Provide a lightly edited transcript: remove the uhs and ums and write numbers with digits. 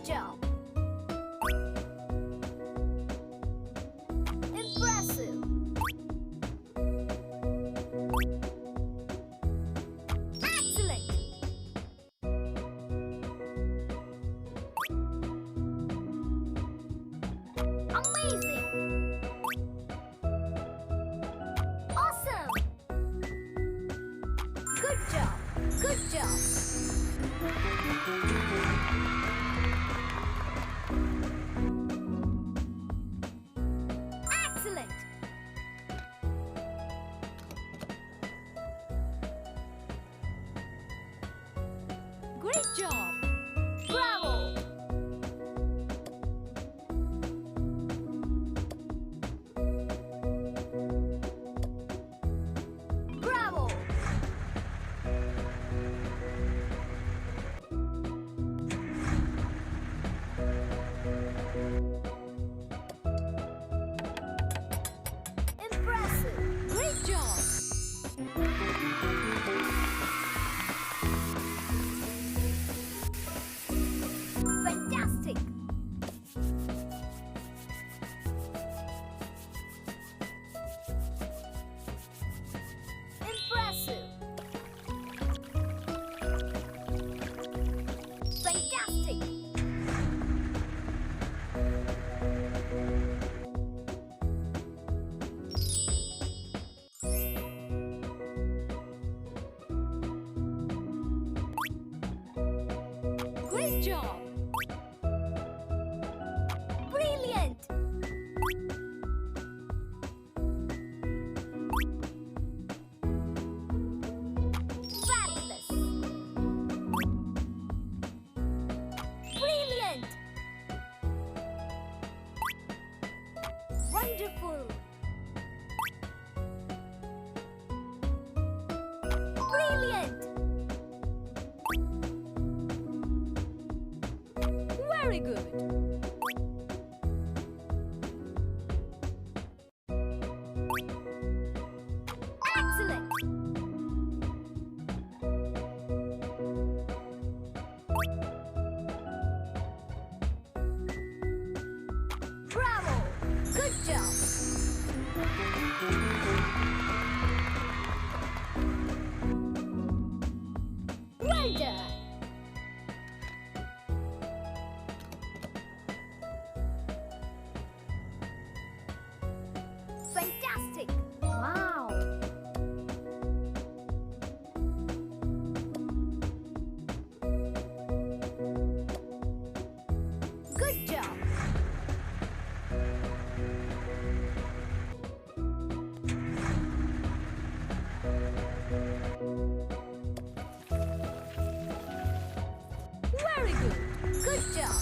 job! Impressive! Excellent! Amazing! Awesome! Good job! Good job! Excellent! Great job! Bravo! Bravo! Impressive! Great job! Fantastic! Impressive! Fantastic! Great job! Brilliant! Fabulous! Brilliant! Wonderful! Brilliant! Very good! Excellent! Bravo! Good job! Well done! Fantastic! Wow! Good job! Very good! Good job!